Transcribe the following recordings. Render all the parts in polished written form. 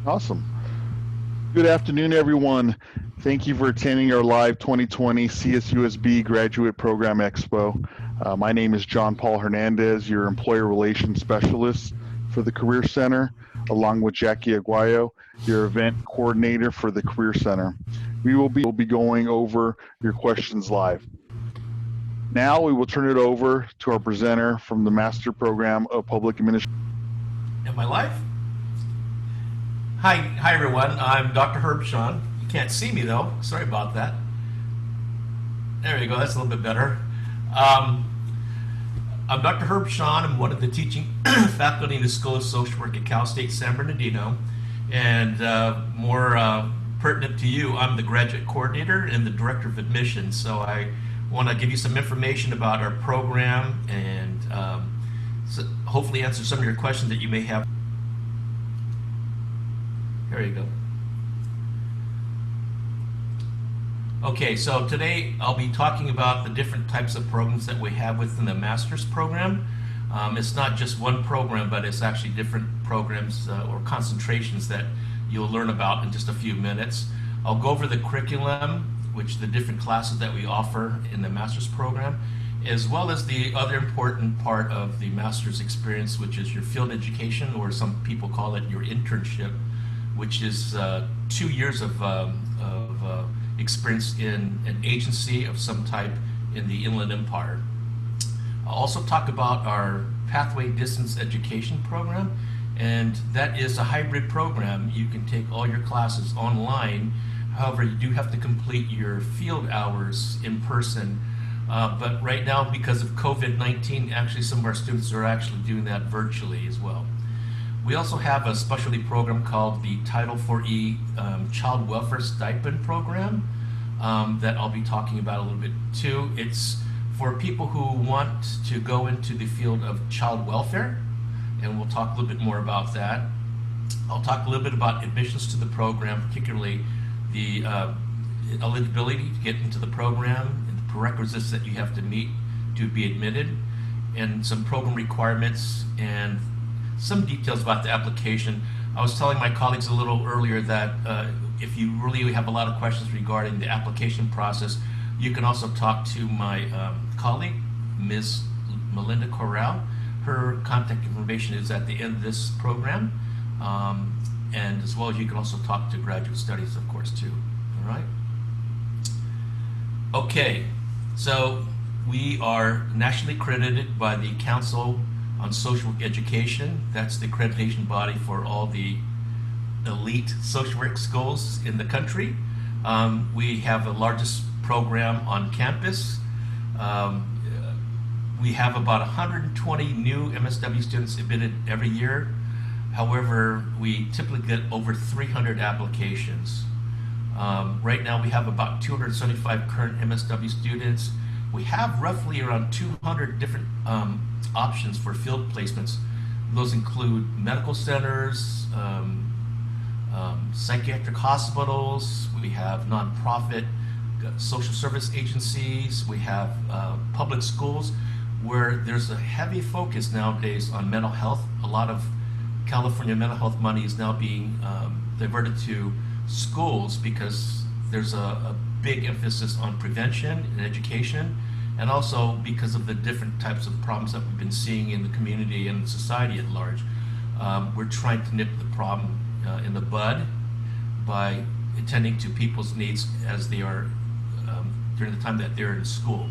Awesome. Good afternoon, everyone. Thank you for attending our live 2020 CSUSB Graduate Program Expo. My name is John Paul Hernandez, your Employer Relations Specialist for the Career Center, along with Jackie Aguayo, your Event Coordinator for the Career Center. We will be going over your questions live. Now we will turn it over to our presenter from the Master Program of Public Administration. Am I live? Hi everyone. I'm Dr. Herb Sean. You can't see me though. Sorry about that. There you go. That's a little bit better. I'm Dr. Herb Sean. I'm one of the teaching faculty in the School of Social Work at Cal State San Bernardino. And more pertinent to you, I'm the graduate coordinator and the director of admissions. So I want to give you some information about our program and hopefully answer some of your questions that you may have. There you go. Okay, so today I'll be talking about the different types of programs that we have within the master's program. It's not just one program, but it's actually different programs or concentrations that you'll learn about in just a few minutes. I'll go over the curriculum, which the different classes that we offer in the master's program, as well as the other important part of the master's experience, which is your field education, or some people call it your internship, which is 2 years of experience in an agency of some type in the Inland Empire. I'll also talk about our Pathway Distance Education program, and that is a hybrid program. You can take all your classes online. However, you do have to complete your field hours in person. But right now, because of COVID-19, actually some of our students are actually doing that virtually as well. We also have a specialty program called the Title IV-E Child Welfare Stipend Program that I'll be talking about a little bit too. It's for people who want to go into the field of child welfare, and we'll talk a little bit more about that. I'll talk a little bit about admissions to the program, particularly the eligibility to get into the program and the prerequisites that you have to meet to be admitted, and some program requirements and some details about the application. I was telling my colleagues a little earlier that if you really have a lot of questions regarding the application process, you can also talk to my colleague, Ms. Melinda Corral. Her contact information is at the end of this program. And as well as you can also talk to graduate studies, of course, too. All right? Okay, so we are nationally accredited by the Council on Social Work Education. That's the accreditation body for all the elite social work schools in the country. We have the largest program on campus. We have about 120 new MSW students admitted every year. However, we typically get over 300 applications. Right now we have about 275 current MSW students. We have roughly around 200 different options for field placements. Those include medical centers, psychiatric hospitals, we have nonprofit social service agencies, we have public schools, where there's a heavy focus nowadays on mental health. A lot of California mental health money is now being diverted to schools because there's a big emphasis on prevention and education, and also because of the different types of problems that we've been seeing in the community and society at large. We're trying to nip the problem in the bud by attending to people's needs as they are during the time that they're in school.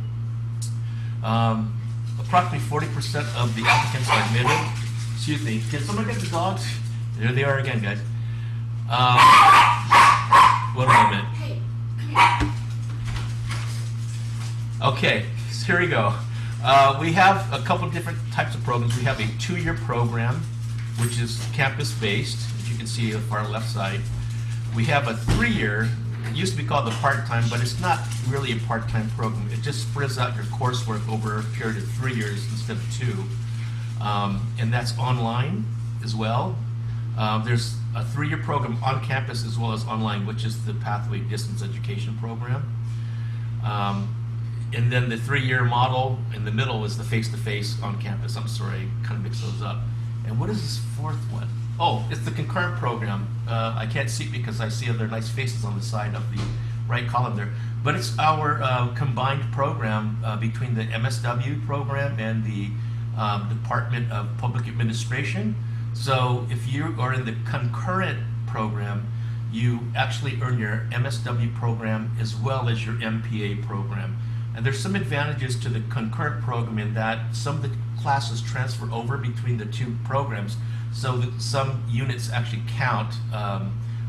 Approximately 40% of the applicants are admitted. Excuse me, can someone get the dogs? There they are again, guys. One moment. Hey, come here. Okay, so here we go. We have a couple of different types of programs. We have a 2-year program, which is campus-based, as you can see on the far left side. We have a 3-year, it used to be called the part-time, but it's not really a part-time program. It just spreads out your coursework over a period of 3 years instead of 2. And that's online as well. There's a 3-year program on campus as well as online, which is the Pathway Distance Education program. And then the 3-year model in the middle is the face-to-face on campus. I'm sorry, I kind of mixed those up. And what is this 4th one? Oh, it's the concurrent program. I can't see it because I see other nice faces on the side of the right column there. But it's our combined program between the MSW program and the Department of Public Administration. So if you are in the concurrent program, you actually earn your MSW program as well as your MPA program. And there's some advantages to the concurrent program in that some of the classes transfer over between the two programs, so that some units actually count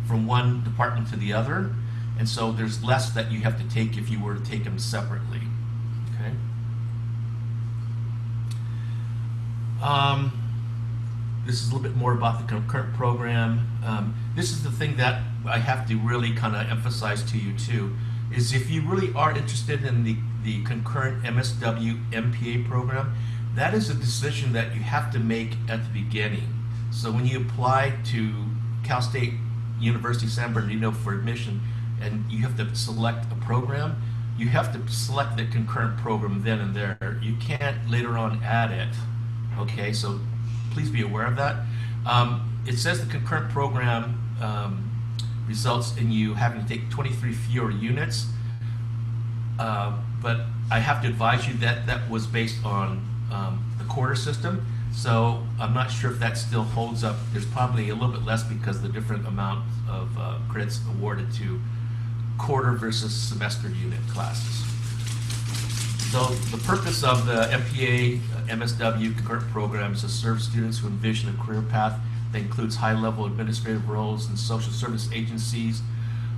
from one department to the other, and so there's less that you have to take if you were to take them separately. Okay. This is a little bit more about the concurrent program. This is the thing that I have to really kind of emphasize to you too, is if you really are interested in the concurrent MSW MPA program, that is a decision that you have to make at the beginning. So when you apply to Cal State University San Bernardino for admission and you have to select a program, you have to select the concurrent program then and there. You can't later on add it. Okay, so please be aware of that. It says the concurrent program results in you having to take 23 fewer units, but I have to advise you that that was based on the quarter system, so I'm not sure if that still holds up. There's probably a little bit less because of the different amount of credits awarded to quarter versus semester unit classes. So the purpose of the MPA MSW concurrent program is to serve students who envision a career path that includes high-level administrative roles in social service agencies.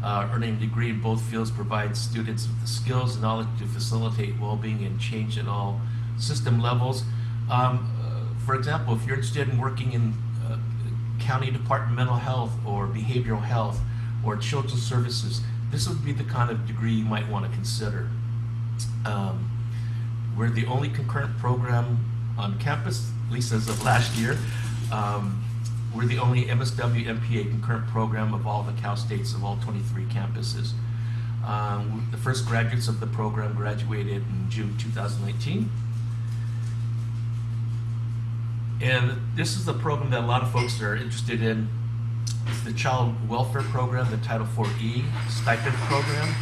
Earning a degree in both fields provides students with the skills and knowledge to facilitate well-being and change at all system levels. For example, if you're interested in working in county departmental health or behavioral health or children's services, this would be the kind of degree you might want to consider. We're the only concurrent program on campus, at least as of last year. We're the only MSW MPA concurrent program of all the Cal States of all 23 campuses. The first graduates of the program graduated in June 2019. And this is the program that a lot of folks are interested in. It's the Child Welfare Program, the Title IV-E stipend program.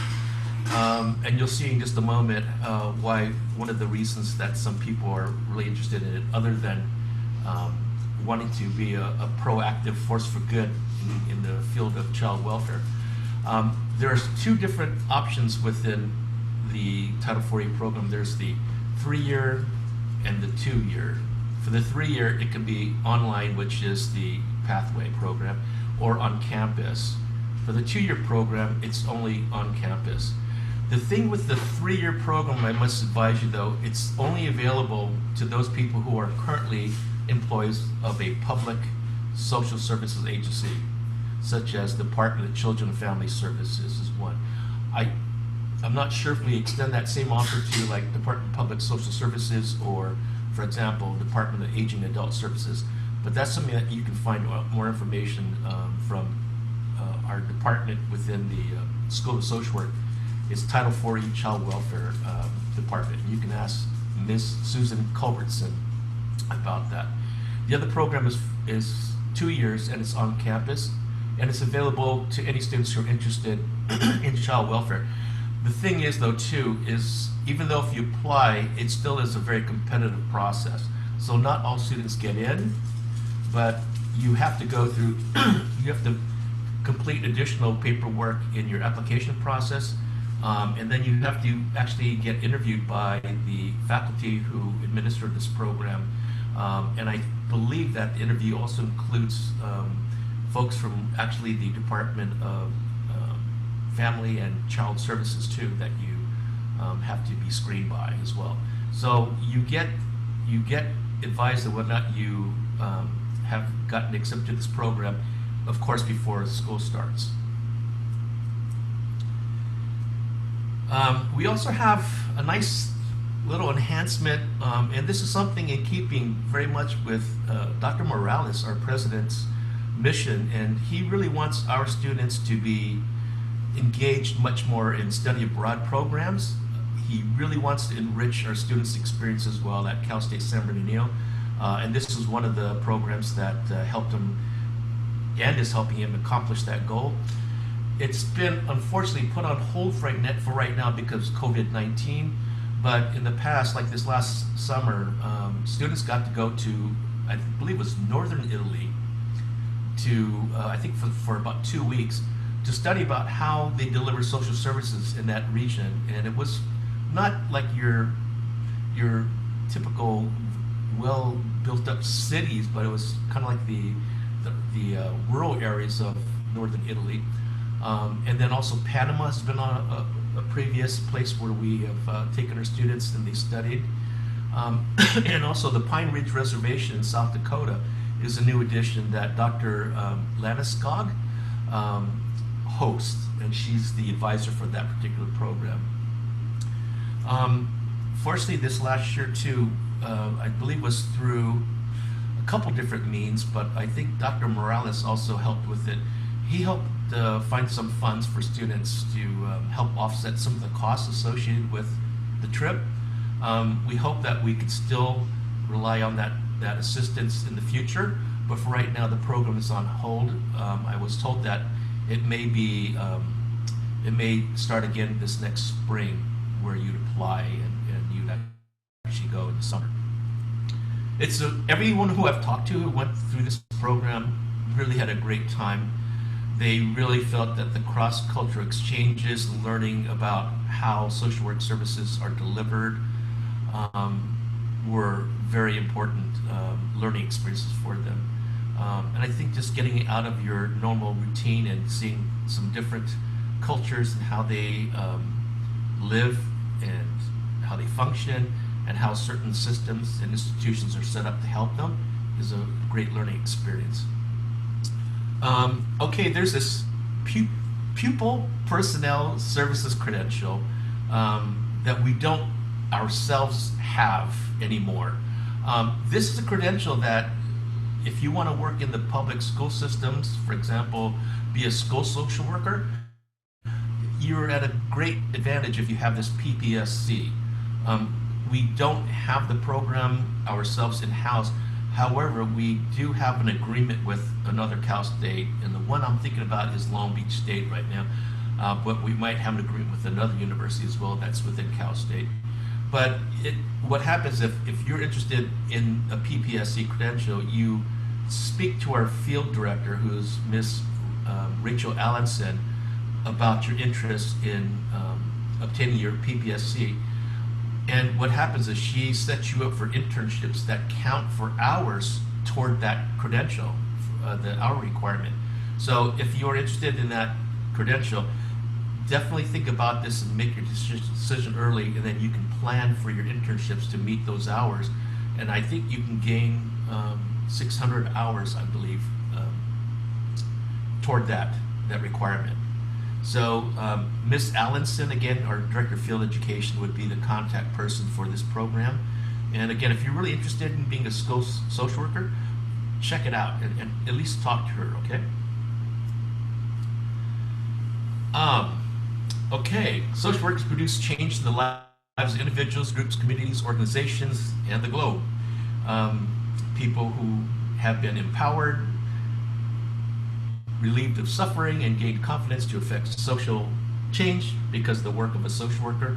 And you'll see in just a moment why one of the reasons that some people are really interested in it, other than wanting to be a proactive force for good in the field of child welfare. There's two different options within the Title IV-E program. There's the 3-year and the 2-year. For the 3-year, it can be online, which is the Pathway program, or on campus. For the 2-year program, it's only on campus. The thing with the 3-year program, I must advise you though, it's only available to those people who are currently employees of a public social services agency, such as the Department of Children and Family Services is one. I'm not sure if we extend that same offer to like Department of Public Social Services or, for example, Department of Aging and Adult Services, but that's something that you can find more information from our department within the School of Social Work. It's Title IV-E Child Welfare Department. You can ask Ms. Susan Culbertson about that. The other program is 2 years and it's on campus, and it's available to any students who are interested in child welfare. The thing is though too, is even though if you apply, it still is a very competitive process. So not all students get in, but you have to go through, you have to complete additional paperwork in your application process. And then you have to actually get interviewed by the faculty who administer this program. And I believe that the interview also includes folks from actually the Department of Family and Child Services too, that you have to be screened by as well. So you get advised of whether or not you have gotten accepted to this program, of course, before school starts. We also have a nice little enhancement, and this is something in keeping very much with Dr. Morales, our president's mission, and he really wants our students to be engaged much more in study abroad programs. He really wants to enrich our students' experience as well at Cal State San Bernardino, and this is one of the programs that helped him and is helping him accomplish that goal. It's been unfortunately put on hold for right now because of COVID-19, but in the past, like this last summer, students got to go to, I believe it was northern Italy, to I think for about 2 weeks, to study about how they deliver social services in that region. And it was not like your typical well built up cities, but it was kind of like the rural areas of northern Italy. And then also Panama has been on a previous place where we have taken our students and they studied. And also the Pine Ridge Reservation in South Dakota is a new addition that Dr. Landeskog hosts, and she's the advisor for that particular program. Fortunately, this last year too, I believe was through a couple different means, but I think Dr. Morales also helped with it. He helped find some funds for students to help offset some of the costs associated with the trip. We hope that we could still rely on that assistance in the future, but for right now the program is on hold. I was told that it may start again this next spring, where you'd apply and you'd actually go in the summer. It's everyone who I've talked to who went through this program really had a great time. They really felt that the cross-cultural exchanges, learning about how social work services are delivered, were very important learning experiences for them. And I think just getting out of your normal routine and seeing some different cultures and how they live and how they function and how certain systems and institutions are set up to help them is a great learning experience. Okay, there's this Pupil Personnel Services Credential that we don't ourselves have anymore. This is a credential that if you want to work in the public school systems, for example, be a school social worker, you're at a great advantage if you have this PPSC. We don't have the program ourselves in-house. However, we do have an agreement with another Cal State, and the one I'm thinking about is Long Beach State right now, but we might have an agreement with another university as well that's within Cal State. But what happens if you're interested in a PPSC credential, you speak to our field director, who's Miss Rachel Allenson, about your interest in obtaining your PPSC. And what happens is she sets you up for internships that count for hours toward that credential, the hour requirement. So if you're interested in that credential, definitely think about this and make your decision early, and then you can plan for your internships to meet those hours. And I think you can gain 600 hours, I believe, toward that requirement. So Ms. Allenson, again, our Director of Field Education, would be the contact person for this program. And again, if you're really interested in being a social worker, check it out and at least talk to her, okay? Okay, social workers produce change in the lives of individuals, groups, communities, organizations, and the globe. People who have been empowered, relieved of suffering, and gained confidence to effect social change because of the work of a social worker.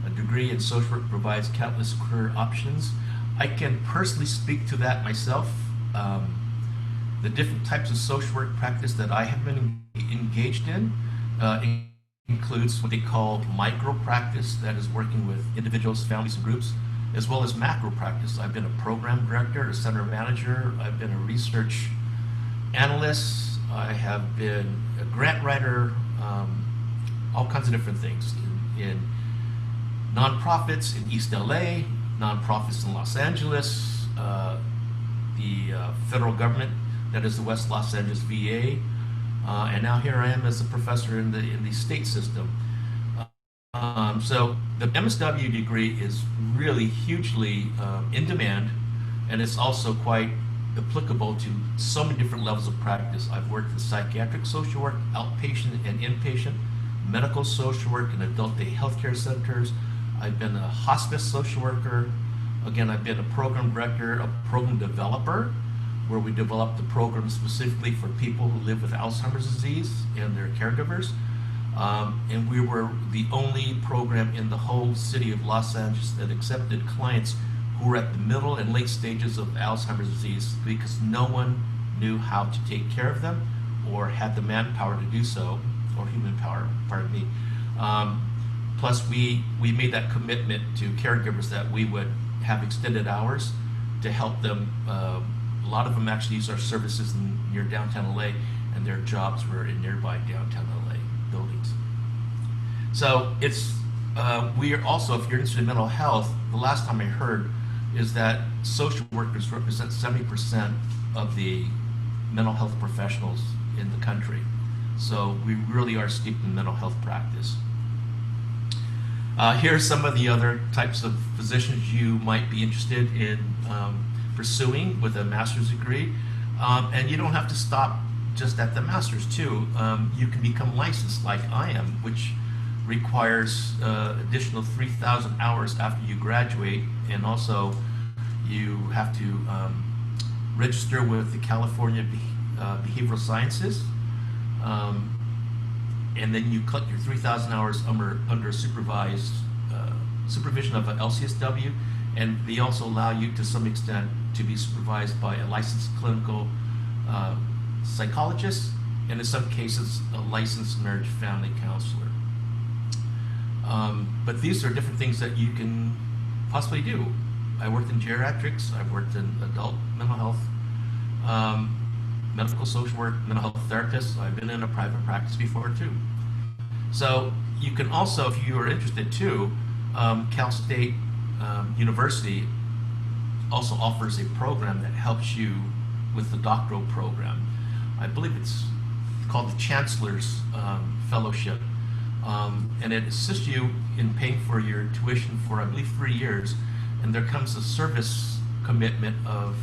A degree in social work provides countless career options. I can personally speak to that myself. The different types of social work practice that I have been engaged in includes what they call micro practice, that is working with individuals, families, and groups, as well as macro practice. I've been a program director, a center manager, I've been a research analyst, I have been a grant writer, all kinds of different things in nonprofits in East LA, nonprofits in Los Angeles, the federal government, that is the West Los Angeles VA, and now here I am as a professor in the state system. So the MSW degree is really hugely in demand, and it's also quite applicable to so many different levels of practice. I've worked in psychiatric social work, outpatient and inpatient, medical social work, and adult day healthcare centers. I've been a hospice social worker. Again, I've been a program director, a program developer. where we developed the program specifically for people who live with Alzheimer's disease and their caregivers. And we were the only program in the whole city of Los Angeles that accepted clients who were at the middle and late stages of Alzheimer's disease because no one knew how to take care of them or had the manpower to do so, or human power, pardon me. Plus, we made that commitment to caregivers that we would have extended hours to help them. A lot of them actually use our services near downtown LA, and their jobs were in nearby downtown LA buildings. So it's we are also, if you're interested in mental health, the last time I heard is that social workers represent 70% of the mental health professionals in the country. So we really are steeped in mental health practice. Here's some of the other types of positions you might be interested in pursuing with a master's degree. And you don't have to stop just at the master's too. You can become licensed like I am, which requires additional 3,000 hours after you graduate, and also you have to register with the California Behavioral Sciences, and then you collect your 3,000 hours under supervision of an LCSW, and they also allow you to some extent to be supervised by a licensed clinical psychologist, and in some cases a licensed marriage family counselor. But these are different things that you can possibly do. I worked in geriatrics, I've worked in adult mental health, medical social work, mental health therapist. I've been in a private practice before too. So you can also, if you are interested too, Cal State University also offers a program that helps you with the doctoral program. I believe it's called the Chancellor's Fellowship. And it assists you in paying for your tuition for, I believe, 3 years. And there comes a service commitment of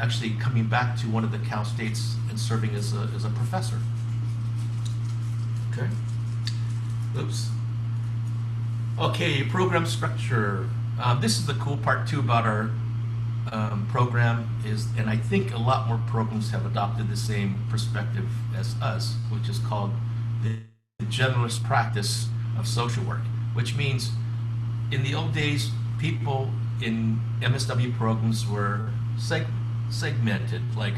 actually coming back to one of the Cal States and serving as a professor. Okay. Oops. Okay, program structure. This is the cool part too about our program is, and I think a lot more programs have adopted the same perspective as us, which is called the generalist practice of social work, which means in the old days, people in MSW programs were segmented. Like,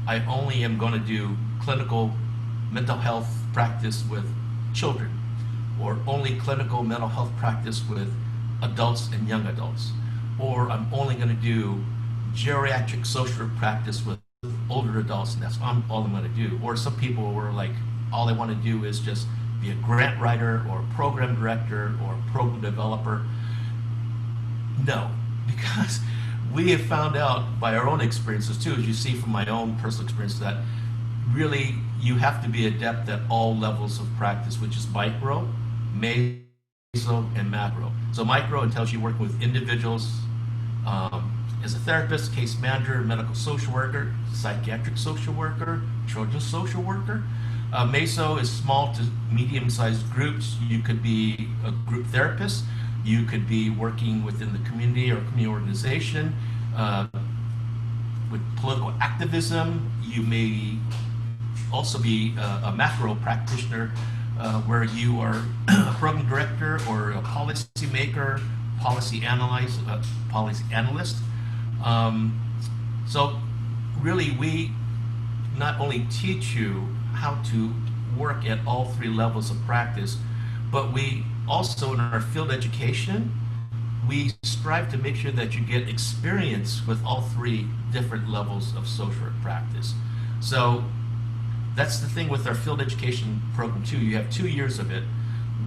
I only am going to do clinical mental health practice with children, or only clinical mental health practice with adults and young adults, or I'm only going to do geriatric social work practice with older adults, and that's all I'm going to do. Or some people were like, all I want to do is just be a grant writer or a program director or a program developer. No, because we have found out by our own experiences too, as you see from my own personal experience, that really you have to be adept at all levels of practice, which is micro, meso, and macro. So micro entails you working with individuals as a therapist, case manager, medical social worker, psychiatric social worker, children's social worker. Meso is small to medium-sized groups. You could be a group therapist. You could be working within the community or community organization with political activism. You may also be a macro practitioner where you are a program director or a policy maker, policy analyst. So really, we not only teach you how to work at all 3 levels of practice, but we also, in our field education, we strive to make sure that you get experience with all 3 different levels of social work practice. So that's the thing with our field education program too. You have 2 years of it.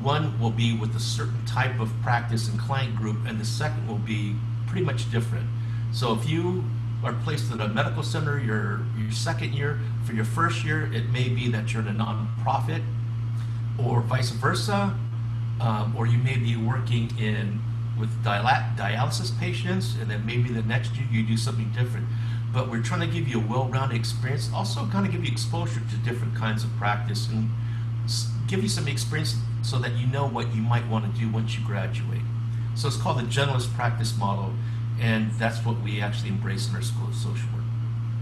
One will be with a certain type of practice and client group, and the second will be pretty much different. So if you are placed at a medical center your second year, for your first year, it may be that you're in a nonprofit, or vice versa, or you may be working with dialysis patients, and then maybe the next year you do something different. But we're trying to give you a well-rounded experience, also kind of give you exposure to different kinds of practice, and give you some experience so that you know what you might want to do once you graduate. So it's called the generalist practice model, and that's what we actually embrace in our School of Social Work.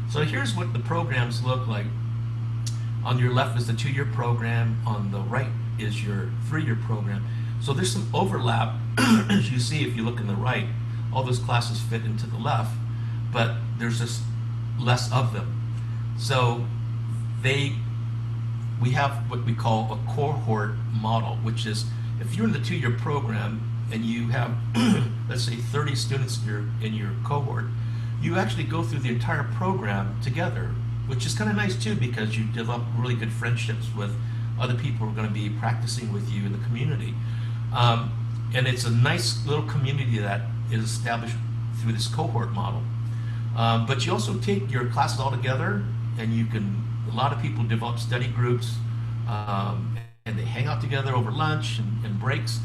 So here's what the programs look like. On your left is the 2-year program. On the right is your 3-year program. So there's some overlap, as you see if you look in the right. All those classes fit into the left, but there's just less of them. So we have what we call a cohort model, which is if you're in the 2-year program and you have, let's say, 30 students in your cohort, you actually go through the entire program together, which is kind of nice too, because you develop really good friendships with other people who are going to be practicing with you in the community. And it's a nice little community that is established through this cohort model. But you also take your classes all together, and a lot of people develop study groups, and they hang out together over lunch and breaks.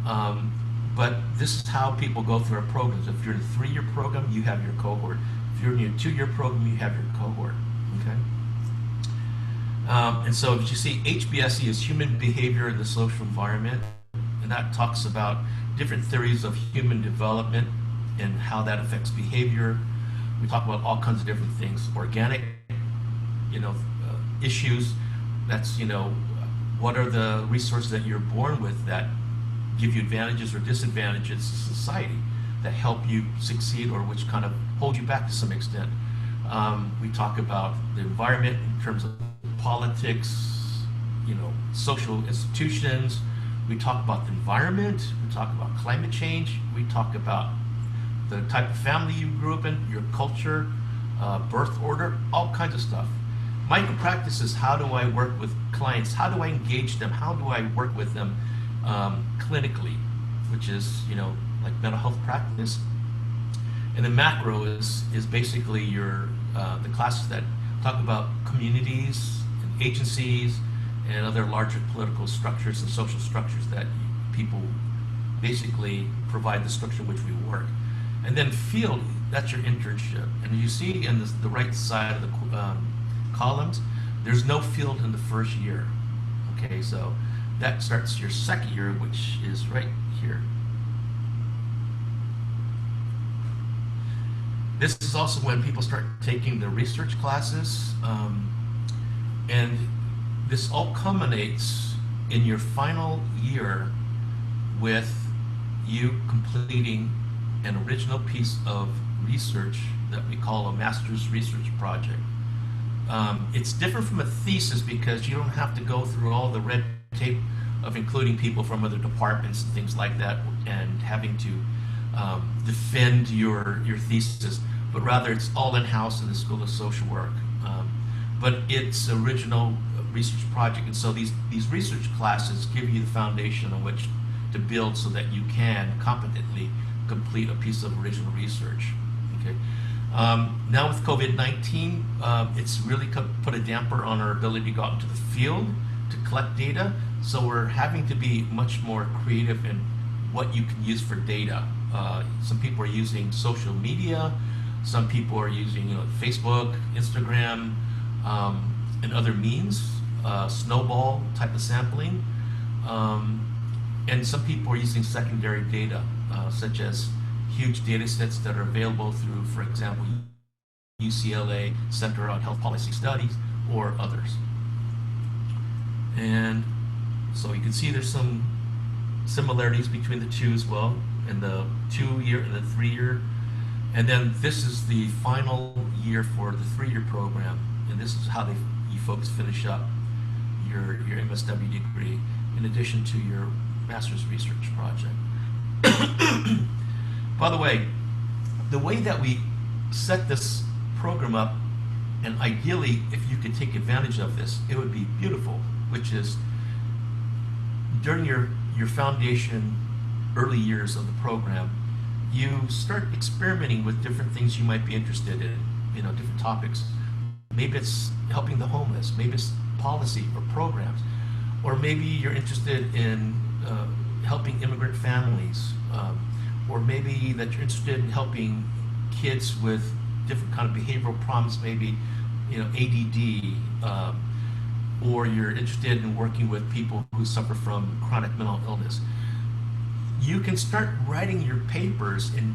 But this is how people go through our programs. If you're in a 3-year program, you have your cohort. If you're in your 2-year program, you have your cohort. Okay. And so, as you see, HBSE is human behavior in the social environment, and that talks about different theories of human development and how that affects behavior. We talk about all kinds of different things, organic, issues. That's, what are the resources that you're born with that give you advantages or disadvantages to society that help you succeed, or which kind of hold you back to some extent. We talk about the environment in terms of politics, social institutions. We talk about the environment. We talk about climate change. We talk about the type of family you grew up in, your culture, birth order, all kinds of stuff. Micropractice is how do I work with clients? How do I engage them? How do I work with them clinically, which is, like mental health practice. And then macro is basically the classes that talk about communities and agencies and other larger political structures and social structures that people basically provide the structure in which we work. And then field, that's your internship. And you see in the right side of the columns, there's no field in the first year. Okay, so that starts your second year, which is right here. This is also when people start taking the research classes, and this all culminates in your final year with you completing an original piece of research that we call a master's research project. It's different from a thesis because you don't have to go through all the red tape of including people from other departments and things like that and having to defend your thesis, but rather it's all in-house in the School of Social Work. But it's original research project, and so these research classes give you the foundation on which to build so that you can competently complete a piece of original research. Okay. Now with COVID-19, it's really put a damper on our ability to go out into the field to collect data, so we're having to be much more creative in what you can use for data. Some people are using social media, some people are using Facebook, Instagram, and other means, snowball type of sampling, and some people are using secondary data, such as huge data sets that are available through, for example, UCLA Center on Health Policy Studies or others. And so you can see there's some similarities between the two as well, in the 2-year and the 3-year. And then this is the final year for the 3-year program, and this is how you folks finish up your MSW degree in addition to your master's research project. By the way that we set this program up, and ideally if you could take advantage of this, it would be beautiful, which is during your foundation early years of the program, you start experimenting with different things you might be interested in, different topics. Maybe it's helping the homeless, maybe it's policy or programs, or maybe you're interested in helping immigrant families, or maybe that you're interested in helping kids with different kind of behavioral problems, maybe ADD, or you're interested in working with people who suffer from chronic mental illness. You can start writing your papers and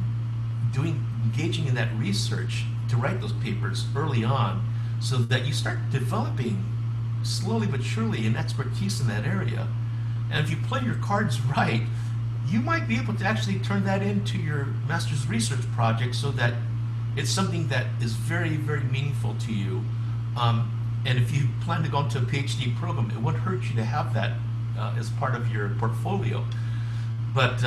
engaging in that research to write those papers early on so that you start developing slowly but surely an expertise in that area. And if you play your cards right, you might be able to actually turn that into your master's research project so that it's something that is very, very meaningful to you. And if you plan to go into a PhD program, it wouldn't hurt you to have that as part of your portfolio. But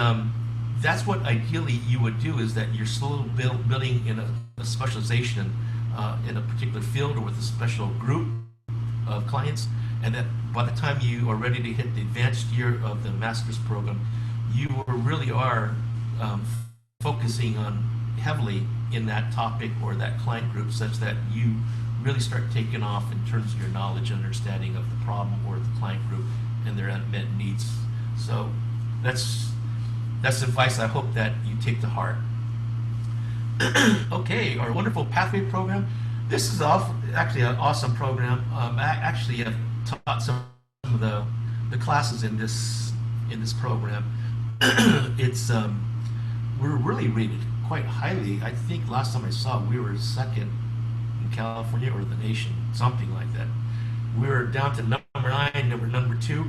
that's what ideally you would do, is that you're slowly building in a specialization in a particular field or with a special group of clients, and that by the time you are ready to hit the advanced year of the master's program, you really are focusing on heavily in that topic or that client group, such that you really start taking off in terms of your knowledge and understanding of the problem or the client group and their unmet needs. So that's advice I hope that you take to heart. Okay, our wonderful pathway program. This is actually an awesome program. I actually have taught some of the classes in this program. It's we're really rated quite highly. I think last time I saw, we were second in California or the nation, something like that. We were down to number 9, number 2,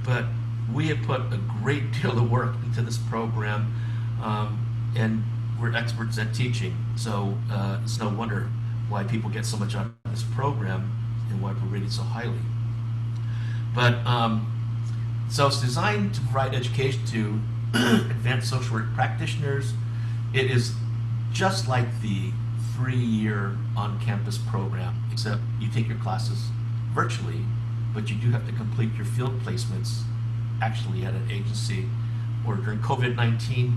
but we have put a great deal of work into this program, and we're experts at teaching. So it's no wonder why people get so much out of this program and why we're rated so highly. But so it's designed to provide education to advanced social work practitioners. It is just like the 3-year on-campus program, except you take your classes virtually, but you do have to complete your field placements actually at an agency, or during COVID-19,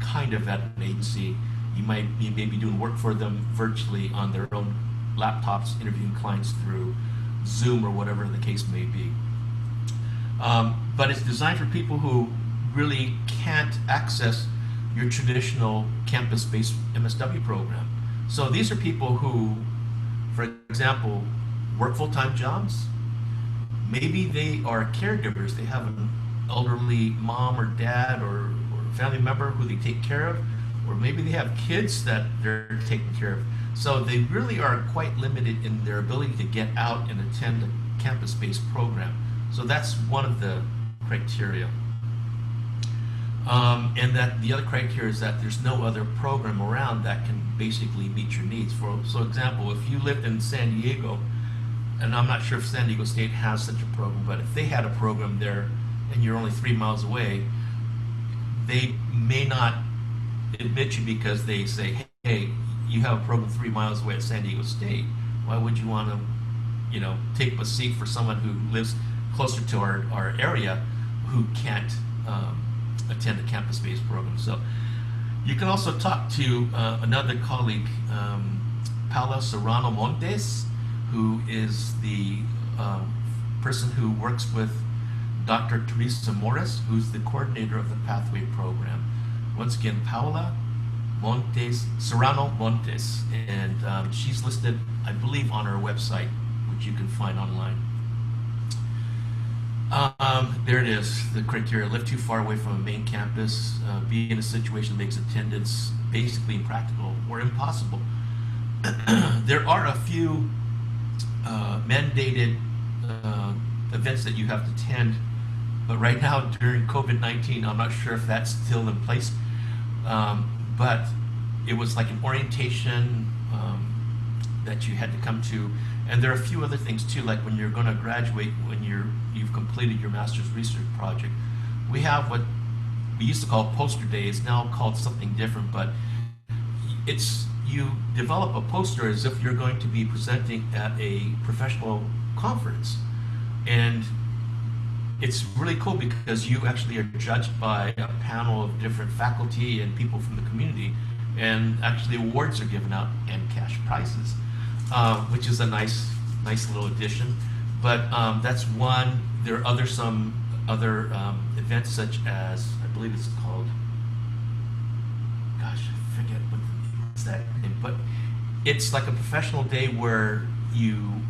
kind of at an agency. You might be maybe doing work for them virtually on their own laptops, interviewing clients through Zoom or whatever the case may be. But it's designed for people who really can't access your traditional campus-based MSW program. So these are people who, for example, work full-time jobs. Maybe they are caregivers. They have an elderly mom or dad or family member who they take care of, or maybe they have kids that they're taking care of. So they really are quite limited in their ability to get out and attend a campus-based program. So that's one of the criteria. And that the other criteria is that there's no other program around that can basically meet your needs. For example, if you lived in San Diego, and I'm not sure if San Diego State has such a program, but if they had a program there and you're only 3 miles away, they may not admit you because they say, hey, you have a program 3 miles away at San Diego State. Why would you want to, take up a seat for someone who lives closer to our area who can't attend a campus-based program? So you can also talk to another colleague, Paula Serrano Montes, who is the person who works with Dr. Teresa Morris, who's the coordinator of the Pathway program. Once again, Paula Serrano Montes, and she's listed, I believe, on our website, which you can find online. There it is, the criteria: live too far away from a main campus, be in a situation that makes attendance basically impractical or impossible. There are a few mandated events that you have to attend, but right now during COVID-19, I'm not sure if that's still in place. But it was like an orientation that you had to come to, and there are a few other things too, like when you're going to graduate, when you've completed your master's research project. We have what we used to call poster day. It's now called something different, but you develop a poster as if you're going to be presenting at a professional conference, and it's really cool because you actually are judged by a panel of different faculty and people from the community, and actually awards are given out and cash prizes, which is a nice little addition. But that's one. There are some other events, such as, I believe it's called, gosh, I forget what's that name, but it's like a professional day where you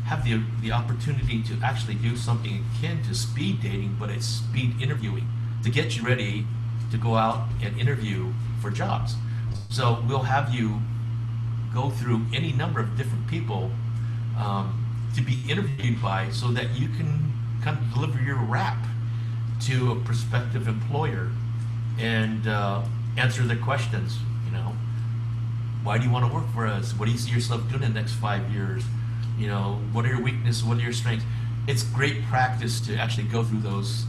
have the opportunity to actually do something akin to speed dating, but it's speed interviewing to get you ready to go out and interview for jobs. So we'll have you go through any number of different people to be interviewed by, so that you can kind of deliver your rap to a prospective employer and answer their questions. You know, why do you want to work for us? What do you see yourself doing in the next 5 years? You know, what are your weaknesses? What are your strengths? It's great practice to actually go through those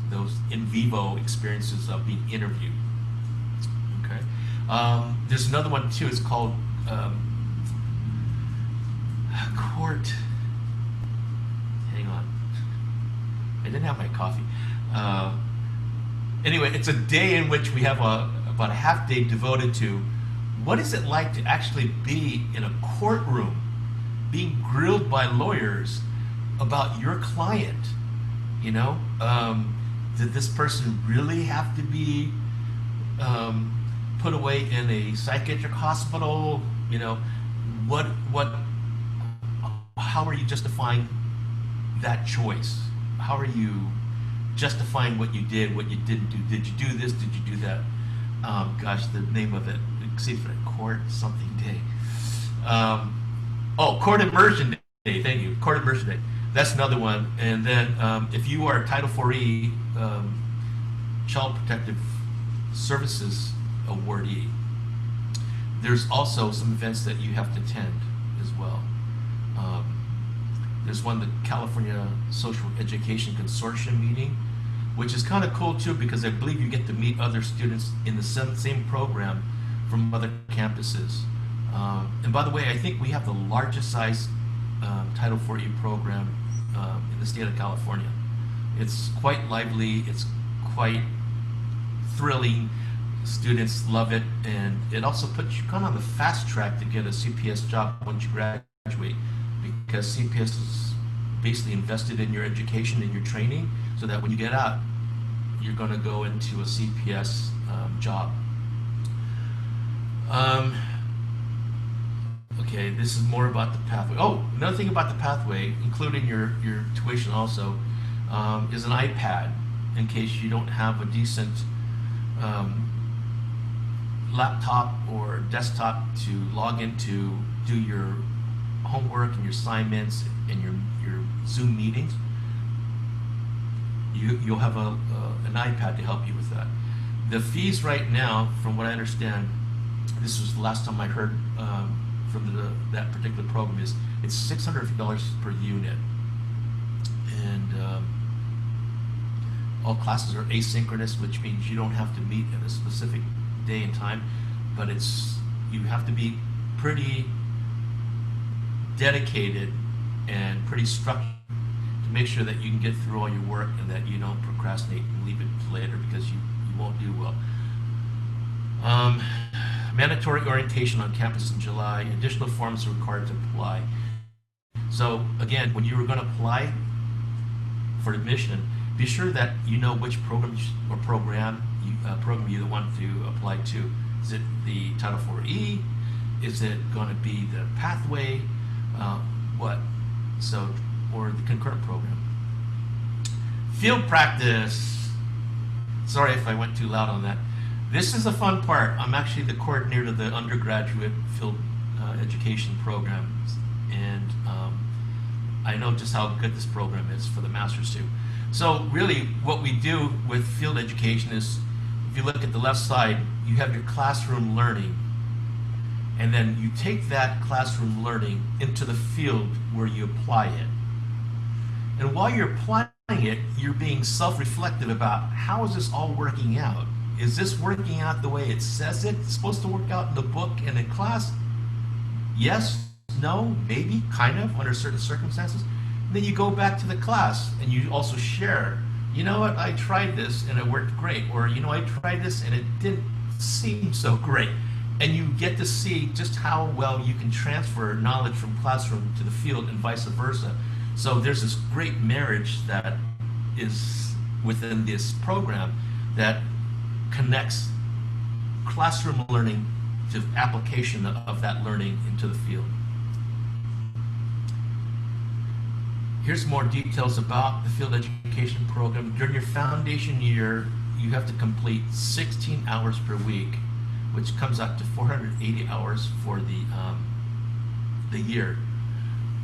in vivo experiences of being interviewed. Okay. There's another one too. It's called Court. Hang on. I didn't have my coffee. Anyway, it's a day in which we have about a half day devoted to what is it like to actually be in a courtroom, being grilled by lawyers about your client. You know, did this person really have to be put away in a psychiatric hospital? You know, how are you justifying that choice? How are you justifying what you did, what you didn't do? Did you do this? Did you do that? Gosh, the name of it. See for court something day. Court immersion day. Thank you. Court immersion day. That's another one. And then if you are a Title IV Child Protective Services awardee, there's also some events that you have to attend as well. There's one, the California Social Education Consortium meeting, which is kind of cool too, because I believe you get to meet other students in the same program from other campuses. And by the way, I think we have the largest size Title IV program in the state of California. It's quite lively, it's quite thrilling, students love it, and it also puts you kind of on the fast track to get a CPS job once you graduate, because CPS is basically invested in your education and your training, so that when you get out, you're going to go into a CPS job. Okay, this is more about the pathway. Oh, another thing about the pathway, including your tuition also, is an iPad, in case you don't have a decent laptop or desktop to log into, do your homework and your assignments and your Zoom meetings. You'll have an iPad to help you with that. The fees right now, from what I understand, this was the last time I heard from that particular program, is it's $650 per unit, and all classes are asynchronous, which means you don't have to meet at a specific day and time, but you have to be pretty dedicated and pretty structured to make sure that you can get through all your work and that you don't procrastinate and leave it to later, because you won't do well. Mandatory orientation on campus in July. Additional forms are required to apply. So again, when you were going to apply for admission, be sure that you know which program you want to apply to. Is it the Title IV-E? Is it going to be the pathway? Or the concurrent program. Field practice. Sorry if I went too loud on that. This is a fun part. I'm actually the coordinator of the undergraduate field education programs, and I know just how good this program is for the master's too. So really what we do with field education is, if you look at the left side, you have your classroom learning, and then you take that classroom learning into the field where you apply it. And while you're applying it, you're being self-reflective about, how is this all working out? Is this working out the way it says it's supposed to work out in the book and in class? Yes, no, maybe, kind of, under certain circumstances. And then you go back to the class and you also share, you know what, I tried this and it worked great. Or, you know, I tried this and it didn't seem so great. And you get to see just how well you can transfer knowledge from classroom to the field and vice versa. So there's this great marriage that is within this program that connects classroom learning to application of that learning into the field. Here's more details about the field education program. During your foundation year, you have to complete 16 hours per week, which comes out to 480 hours for the the year.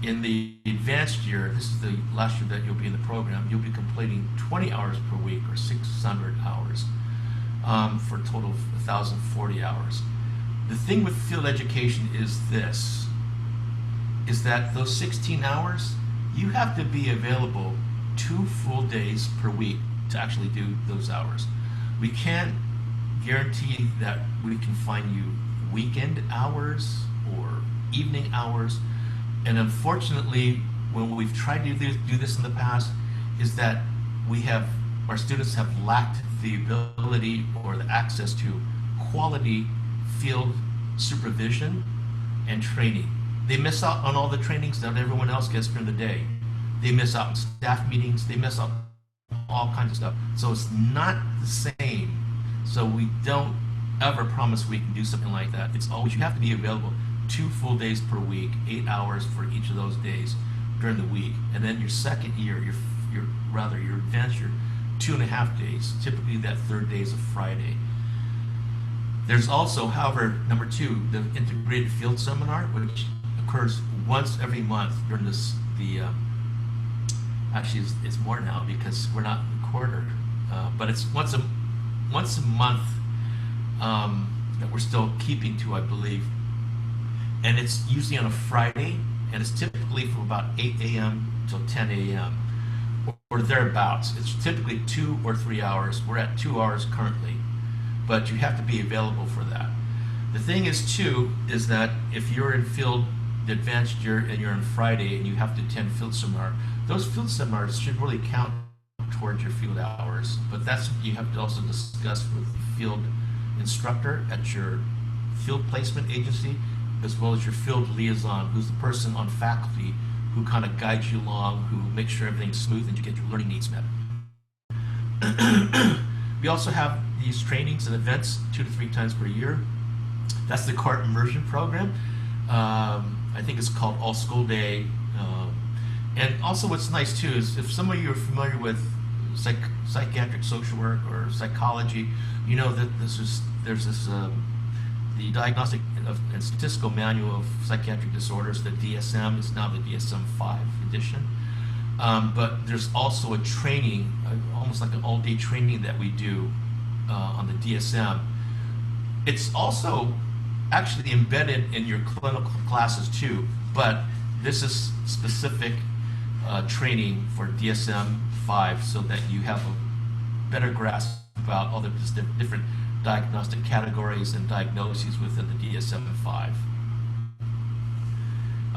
In the advanced year, this is the last year that you'll be in the program, you'll be completing 20 hours per week, or 600 hours, for a total of 1,040 hours. The thing with field education is this, is that those 16 hours, you have to be available 2 full days per week to actually do those hours. We can't guarantee that we can find you weekend hours or evening hours. And unfortunately, when we've tried to do this in the past, is that our students have lacked the ability or the access to quality field supervision and training. They miss out on all the trainings that everyone else gets during the day. They miss out on staff meetings, they miss out on all kinds of stuff. So it's not the same. So we don't ever promise we can do something like that. It's always, you have to be available 2 full days per week, 8 hours for each of those days during the week. And then your second year, your advanced year, 2.5 days. Typically that third day is a Friday. There's also, however, number 2, the integrated field seminar, which occurs once every month during actually it's more now because we're not in quarter, but it's once a month that we're still keeping to, I believe. And it's usually on a Friday, and it's typically from about 8 a.m. till 10 a.m. or thereabouts. It's typically 2 or 3 hours. We're at 2 hours currently, but you have to be available for that. The thing is, too, is that if you're in field the advanced year and you're on Friday and you have to attend field seminar, those field seminars should really count towards your field hours. But that's what you have to also discuss with the field instructor at your field placement agency, as well as your field liaison, who's the person on faculty who kind of guides you along, who makes sure everything's smooth and you get your learning needs met. We also have these trainings and events 2 to 3 times per year. That's the Cohort Immersion Program. I think it's called All School Day. And also what's nice too is if some of you are familiar with psychiatric social work or psychology, you know that there's the Diagnostic and Statistical Manual of Psychiatric Disorders, the DSM, is now the DSM-5 edition. But there's also a training, almost like an all-day training that we do on the DSM. It's also actually embedded in your clinical classes too, but this is specific training for DSM-5 so that you have a better grasp about all the different diagnostic categories and diagnoses within the DSM-5.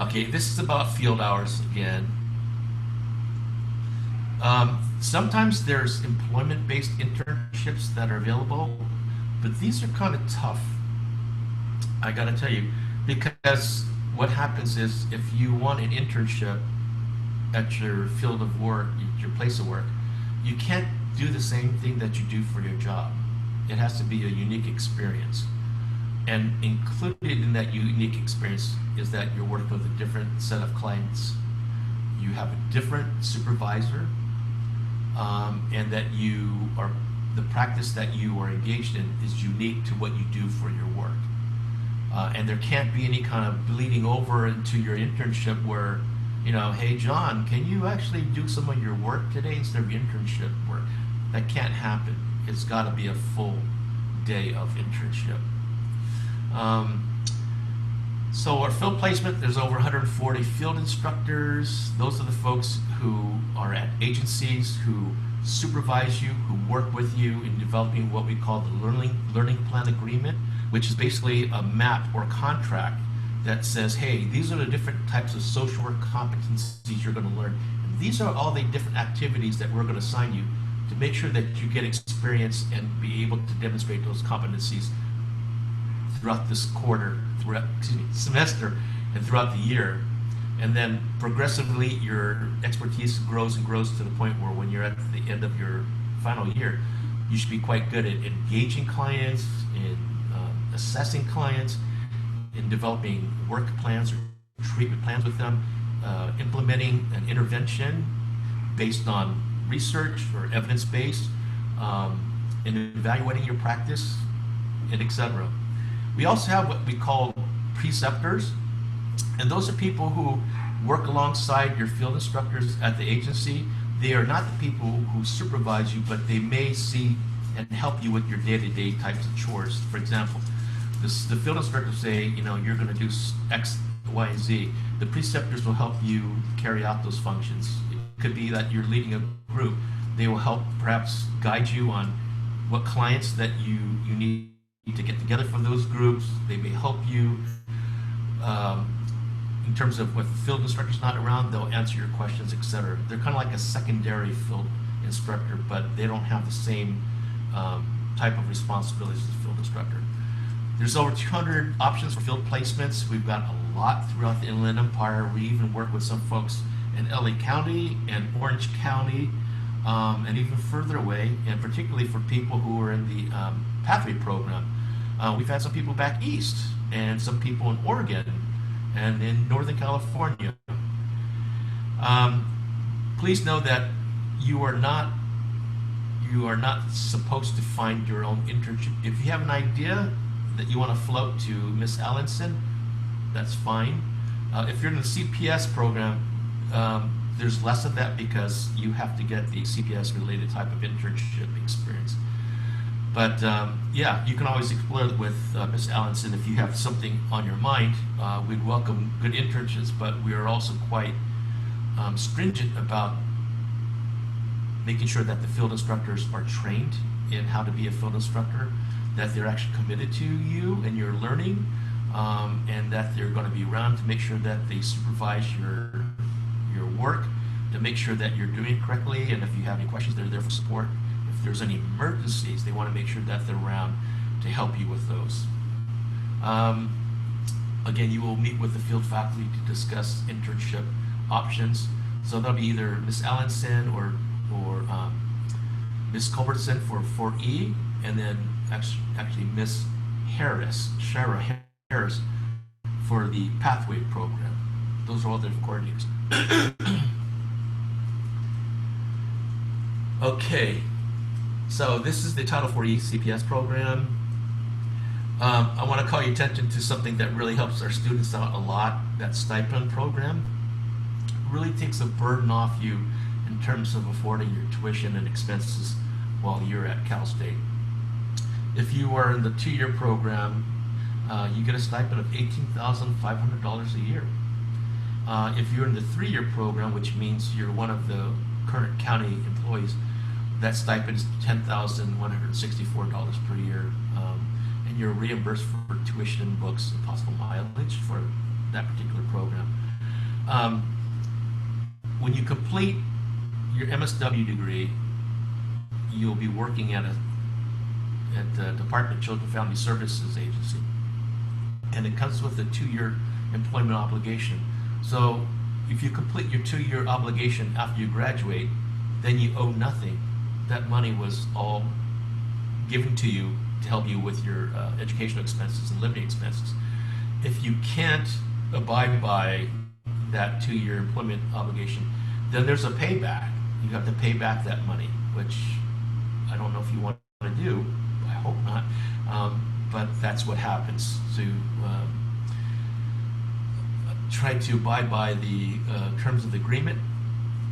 Okay, this is about field hours again. Sometimes there's employment-based internships that are available, but these are kind of tough, I gotta tell you, because what happens is if you want an internship at your field of work, your place of work, you can't do the same thing that you do for your job. It has to be a unique experience. And included in that unique experience is that you're working with a different set of clients. You have a different supervisor, and that the practice that you are engaged in is unique to what you do for your work. And there can't be any kind of bleeding over into your internship where, you know, hey John, can you actually do some of your work today instead of your internship work? That can't happen. It's got to be a full day of internship. So our field placement, there's over 140 field instructors. Those are the folks who are at agencies, who supervise you, who work with you in developing what we call the learning plan agreement, which is basically a map or contract that says, hey, these are the different types of social work competencies you're going to learn. And these are all the different activities that we're going to assign you to make sure that you get experience and be able to demonstrate those competencies throughout this semester and throughout the year. And then progressively your expertise grows and grows to the point where when you're at the end of your final year, you should be quite good at engaging clients, in assessing clients, in developing work plans or treatment plans with them, implementing an intervention based on research or evidence-based, in evaluating your practice, and etc. We also have what we call preceptors, And those are people who work alongside your field instructors at the agency. They are not the people who supervise you, but they may see and help you with your day-to-day types of chores. For example, the field instructors say, you know, you're going to do X, Y, and Z. The preceptors will help you carry out those functions. It could be that you're leading a group. They will help perhaps guide you on what clients that you need to get together for those groups. They may help you in terms of what field instructor's not around, they'll answer your questions, etc. They're kind of like a secondary field instructor, but they don't have the same type of responsibilities as a field instructor. There's over 200 options for field placements. We've got a lot throughout the Inland Empire. We even work with some folks in LA County and Orange County, and even further away, and particularly for people who are in the Pathway program. We've had some people back east, and some people in Oregon, and in Northern California. Please know that you are not supposed to find your own internship. If you have an idea that you want to float to Miss Allenson, that's fine. If you're in the CPS program, there's less of that because you have to get the CPS related type of internship experience. But yeah, you can always explore it with Ms. Allenson if you have something on your mind. We'd welcome good internships, but we are also quite stringent about making sure that the field instructors are trained in how to be a field instructor, that they're actually committed to you and your learning, and that they're going to be around to make sure that they supervise your work, to make sure that you're doing it correctly, and if you have any questions, they're there for support. If there's any emergencies, they want to make sure that they're around to help you with those. Again, you will meet with the field faculty to discuss internship options. So that'll be either Ms. Allenson or Ms. Culbertson for 4E, and then actually Ms. Harris, Shara Harris, for the Pathway program. Those are all the coordinators. Okay, so this is the Title 4E CPS program. I want to call your attention to something that really helps our students out a lot. That stipend program really takes a burden off you in terms of affording your tuition and expenses while you're at Cal State. If you are in the 2-year program, you get a stipend of $18,500 a year. If you're in the 3-year program, which means you're one of the current county employees, that stipend is $10,164 per year, and you're reimbursed for tuition, books, and possible mileage for that particular program. When you complete your MSW degree, you'll be working at the Department of Children and Family Services Agency, and it comes with a 2-year employment obligation. So if you complete your 2-year obligation after you graduate, then you owe nothing. That money was all given to you to help you with your educational expenses and living expenses. If you can't abide by that 2-year employment obligation, then there's a payback. You have to pay back that money, which I don't know if you want to do. I hope not. But that's what happens. So try to abide by the terms of the agreement.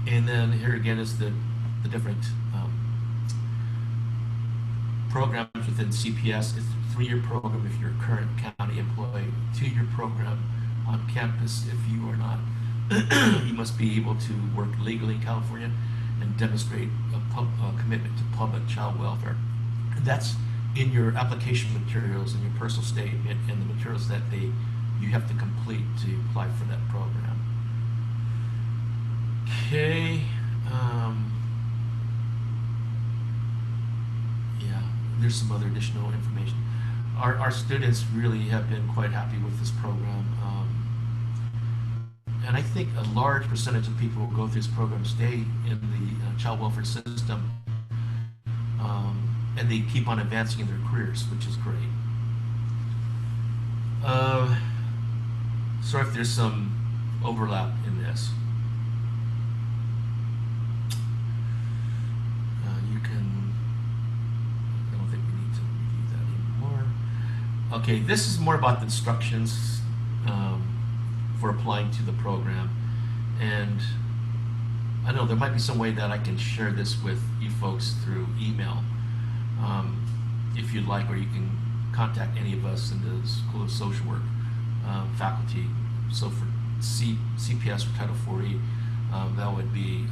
And then here again is the different programs within CPS. It's a 3-year program if you're a current county employee, 2-year program on campus if you are not. You must be able to work legally in California and demonstrate a commitment to public child welfare. And that's in your application materials and your personal statement and the materials that you have to complete to apply for that program. Okay. Yeah, there's some other additional information. Our students really have been quite happy with this program. And I think a large percentage of people who go through this program stay in the child welfare system, and they keep on advancing in their careers, which is great. Sorry if there's some overlap in this. I don't think we need to review that anymore. Okay, this is more about the instructions. for applying to the program. And I know there might be some way that I can share this with you folks through email, if you'd like, or you can contact any of us in the School of Social Work faculty. So for CPS or Title IV-E, that would be,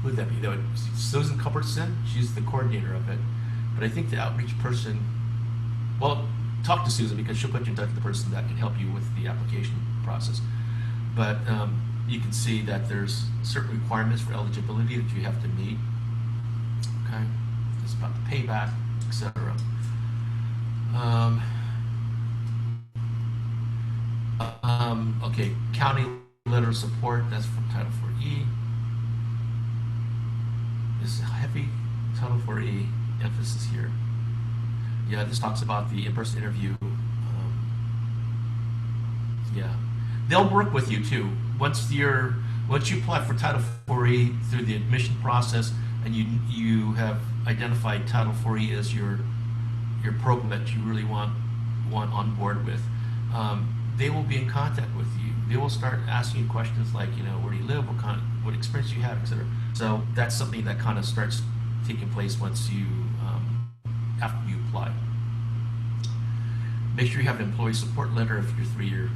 who would that be? That would be Susan Culbertson. She's the coordinator of it. But I think the outreach person, well, talk to Susan because she'll put you in touch with the person that can help you with the application process. But you can see that there's certain requirements for eligibility that you have to meet. Okay, it's about the payback, etc. Okay, county letter of support, that's from Title IV-E. This is heavy Title IV-E emphasis here. Yeah, this talks about the in-person interview. Yeah, they'll work with you too. Once you apply for Title IV-E through the admission process, and you have identified Title IV-E as your program that you really want on board with, they will be in contact with you. They will start asking you questions like, where do you live, what experience you have, etc. So that's something that kind of starts taking place once you after you apply. Make sure you have an employee support letter if you're 3-year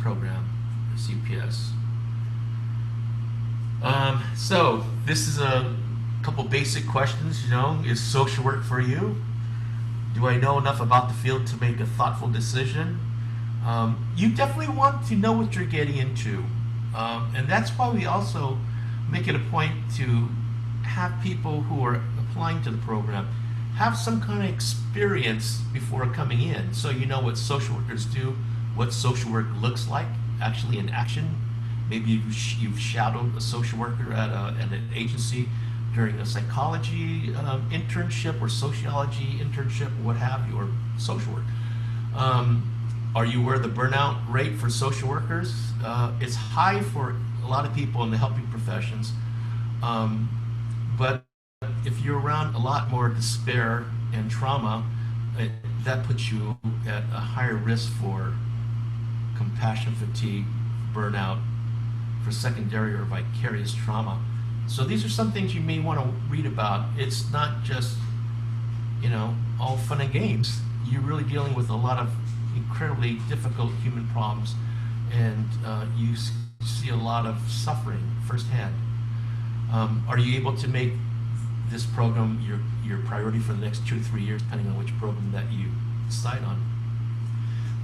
program, CPS. So this is a couple basic questions. Is social work for you? Do I know enough about the field to make a thoughtful decision? You definitely want to know what you're getting into, and that's why we also make it a point to have people who are applying to the program have some kind of experience before coming in, so you know what social workers do, what social work looks like actually in action. Maybe you've shadowed a social worker at an agency during a psychology internship or sociology internship, or what have you, or social work. Are you aware of the burnout rate for social workers? It's high for a lot of people in the helping professions, but if you're around a lot more despair and trauma, that puts you at a higher risk for compassion fatigue, burnout, for secondary or vicarious trauma. So these are some things you may want to read about. It's not just, all fun and games. You're really dealing with a lot of incredibly difficult human problems, and you see a lot of suffering firsthand. Are you able to make this program your priority for the next 2 to 3 years, depending on which program that you decide on?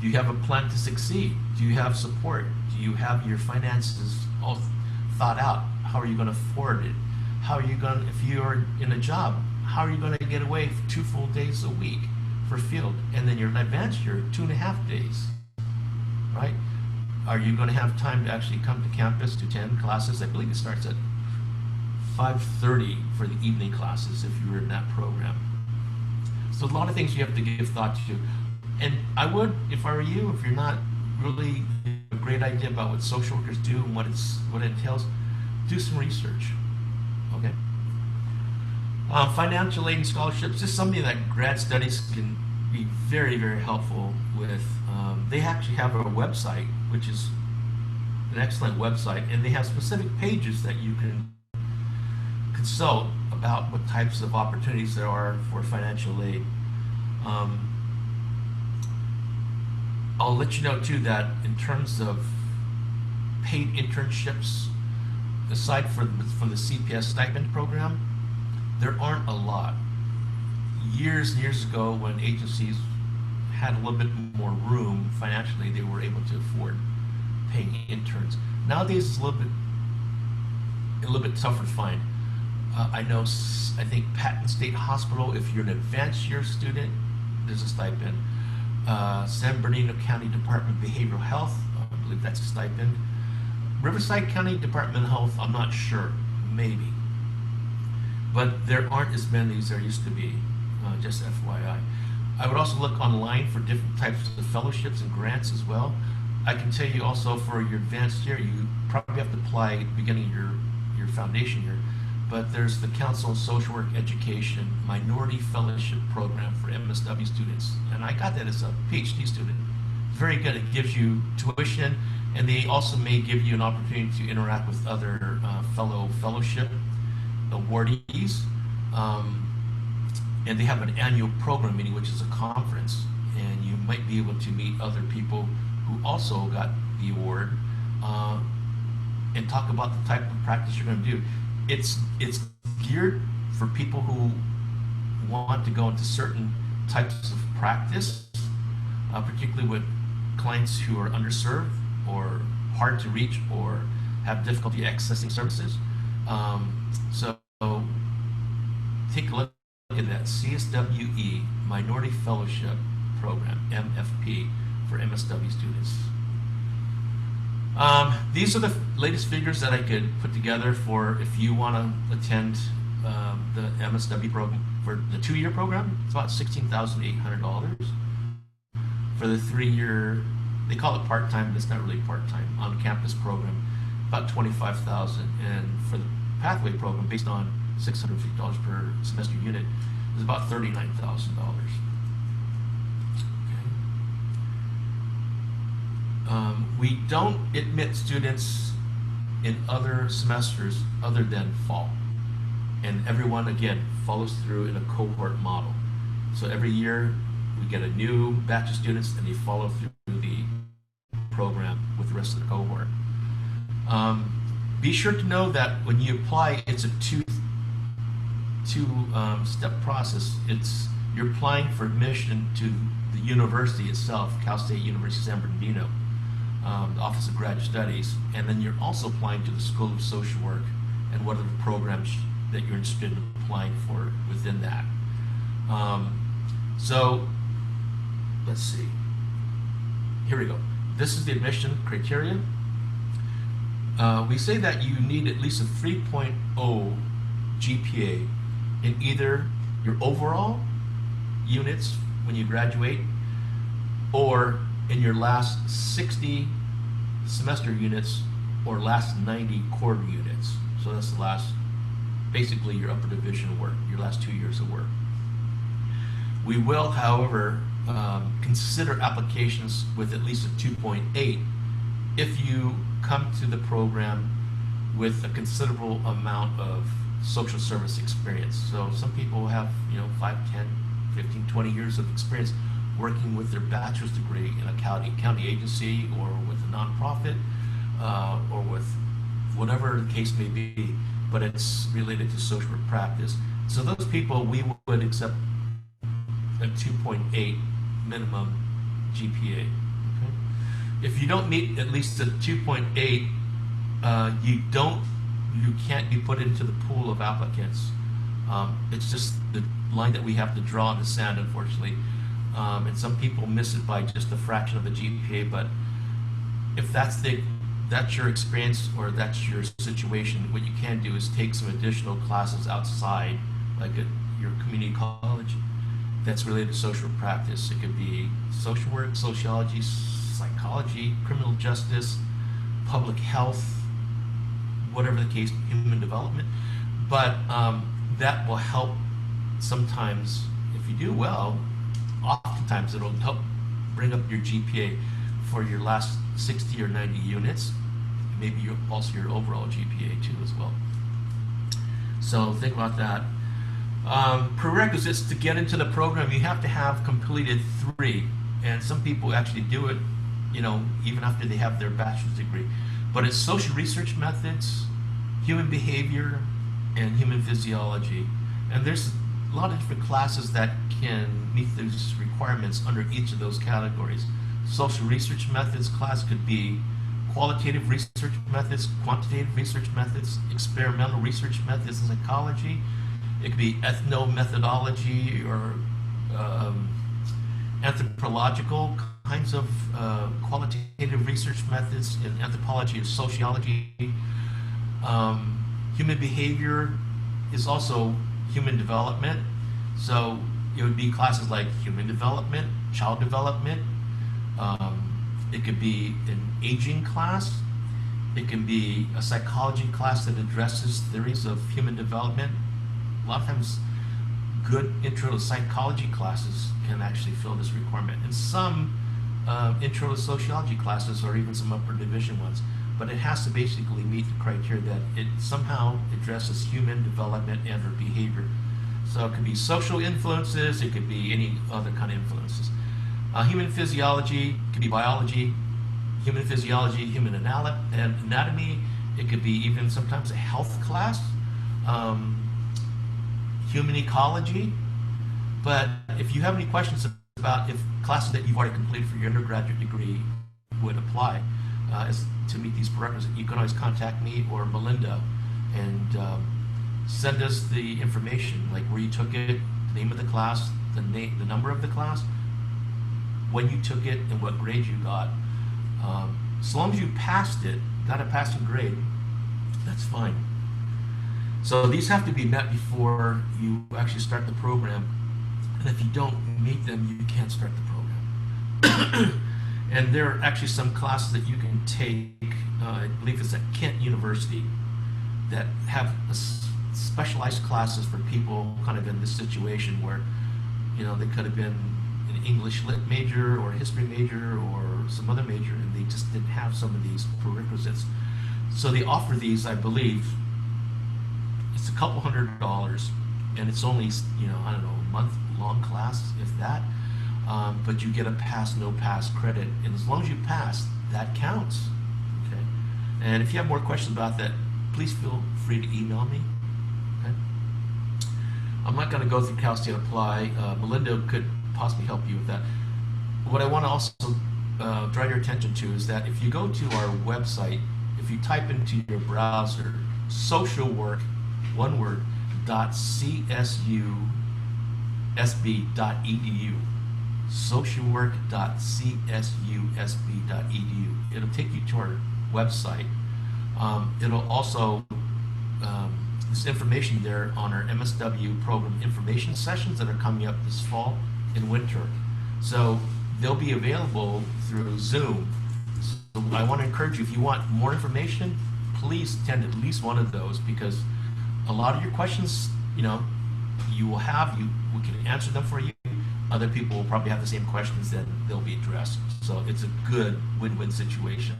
Do you have a plan to succeed? Do you have support? Do you have your finances all thought out? How are you going to afford it? How are you going to, if you're in a job, how are you going to get away for 2 full days a week for field? And then you're in advanced year, 2.5 days, right? Are you going to have time to actually come to campus to attend classes? I believe it starts at 5:30 for the evening classes if you were in that program. So a lot of things you have to give thought to. And I would, if I were you, if you're not really a great idea about what social workers do and what it entails, do some research, okay? Financial aid and scholarships is something that grad studies can be very, very helpful with. They actually have a website, which is an excellent website, and they have specific pages that you can consult about what types of opportunities there are for financial aid. I'll let you know too that in terms of paid internships, aside from the CPS stipend program, there aren't a lot. Years and years ago, when agencies had a little bit more room financially, they were able to afford paying interns. Nowadays, it's a little bit tougher to find. I think Patton State Hospital, if you're an advanced year student, there's a stipend. San Bernardino County Department of Behavioral Health, I believe that's a stipend. Riverside County Department of Health, I'm not sure, maybe. But there aren't as many as there used to be, just FYI. I would also look online for different types of fellowships and grants as well. I can tell you also for your advanced year, you probably have to apply at the beginning of your foundation year. But there's the Council of Social Work Education Minority Fellowship Program for MSW students. And I got that as a PhD student. very good. It gives you tuition, and they also may give you an opportunity to interact with other fellowship awardees. And they have an annual program meeting, which is a conference, and you might be able to meet other people who also got the award, and talk about the type of practice you're going to do. It's geared for people who want to go into certain types of practice, particularly with clients who are underserved or hard to reach or have difficulty accessing services. So take a look at that CSWE Minority Fellowship Program, MFP, for MSW students. These are the latest figures that I could put together for if you want to attend the MSW program. For the 2-year program, it's about $16,800. For the 3-year, they call it part-time, but it's not really part-time, on-campus program, about $25,000. And for the pathway program, based on $650 per semester unit, is about $39,000. We don't admit students in other semesters other than fall. And everyone, again, follows through in a cohort model. So every year we get a new batch of students and they follow through the program with the rest of the cohort. Be sure to know that when you apply, it's a two-step process. You're applying for admission to the university itself, Cal State University San Bernardino, the Office of Graduate Studies, and then you're also applying to the School of Social Work and what are the programs that you're interested in applying for within that. So let's see. Here we go. This is the admission criteria. We say that you need at least a 3.0 GPA in either your overall units when you graduate or in your last 60 semester units or last 90 quarter units. So that's the last, basically your upper division work, your last 2 years of work. We will, however, consider applications with at least a 2.8 if you come to the program with a considerable amount of social service experience. So some people have, 5, 10, 15, 20 years of experience working with their bachelor's degree in a county agency or with a nonprofit or with whatever the case may be, but it's related to social work practice. So those people, we would accept a 2.8 minimum GPA. Okay? If you don't meet at least a 2.8, you can't be put into the pool of applicants. It's just the line that we have to draw in the sand, unfortunately. And some people miss it by just a fraction of a GPA, but if that's your experience or that's your situation, what you can do is take some additional classes outside, like at your community college, that's related to social practice. It could be social work, sociology, psychology, criminal justice, public health, whatever the case, human development. But that will help sometimes, if you do well, oftentimes it'll help bring up your GPA for your last 60 or 90 units, maybe also your overall GPA too as well. So think about that. Prerequisites to get into the program, you have to have completed 3, and some people actually do it, even after they have their bachelor's degree. But it's social research methods, human behavior, and human physiology. And there's a lot of different classes that can meet those requirements under each of those categories. Social research methods class could be qualitative research methods, quantitative research methods, experimental research methods in psychology. It could be ethnomethodology or anthropological kinds of qualitative research methods in anthropology or sociology. Human behavior is also human development. So it would be classes like human development, child development. It could be an aging class. It can be a psychology class that addresses theories of human development. A lot of times, good intro to psychology classes can actually fill this requirement. And some intro to sociology classes or even some upper division ones. But it has to basically meet the criteria that it somehow addresses human development and or behavior. So it could be social influences, it could be any other kind of influences. Human physiology, could be biology, human physiology, human anatomy, it could be even sometimes a health class, human ecology. But if you have any questions about if classes that you've already completed for your undergraduate degree would apply to meet these prerequisites, you can always contact me or Melinda and send us the information, like where you took it, the name of the class, the number of the class, when you took it, and what grade you got. As long as you passed it, got a passing grade, that's fine. So these have to be met before you actually start the program. And if you don't meet them, you can't start the program. And there are actually some classes that you can take, I believe it's at Kent University, that have specialized classes for people kind of in this situation where, they could have been an English lit major or a history major or some other major, and they just didn't have some of these prerequisites. So they offer these, I believe, it's a couple $100, and it's only, a month-long class, if that. But you get a pass, no pass credit, and as long as you pass, that counts. Okay. And if you have more questions about that, please feel free to email me. Okay. I'm not going to go through Cal State Apply. Melinda could possibly help you with that. What I want to also draw your attention to is that if you go to our website, if you type into your browser social work, one word, .csusb.edu, socialwork.csusb.edu. It'll take you to our website. It'll also, there's information there on our MSW program information sessions that are coming up this fall and winter. So they'll be available through Zoom. So I want to encourage you, if you want more information, please attend at least one of those, because a lot of your questions, you will have, we can answer them for you. Other people will probably have the same questions, then they'll be addressed. So it's a good win-win situation.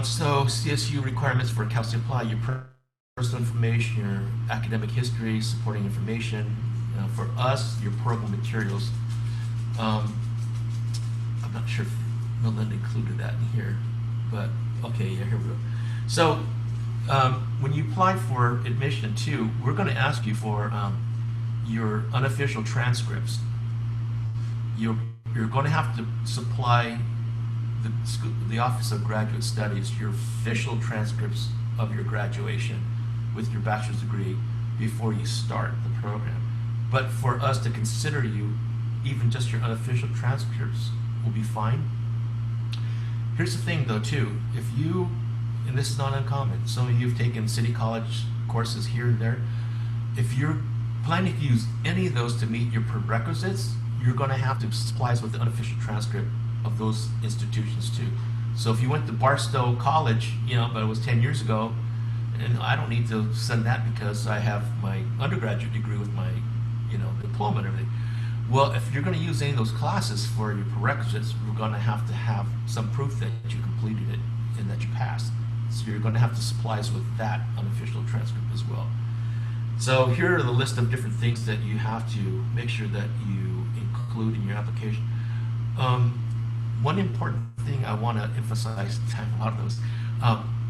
So CSU requirements for Cal State Apply: your personal information, your academic history, supporting information. For us, your program materials. I'm not sure if Melinda included that in here, but okay, yeah, here we go. So when you apply for admission too, we're going to ask you for your unofficial transcripts. You're going to have to supply the Office of Graduate Studies your official transcripts of your graduation with your bachelor's degree before you start the program. But for us to consider you, even just your unofficial transcripts will be fine. Here's the thing though too, if you, and this is not uncommon, some of you have taken city college courses here and there, if you're planning to use any of those to meet your prerequisites, you're going to have to supply us with the unofficial transcript of those institutions too. So if you went to Barstow College, but it was 10 years ago, and I don't need to send that because I have my undergraduate degree with my, diploma and everything. Well, if you're going to use any of those classes for your prerequisites, we're going to have some proof that you completed it and that you passed. So you're going to have to supply us with that unofficial transcript as well. So here are the list of different things that you have to make sure that you include in your application. One important thing I want to emphasize, a lot of those,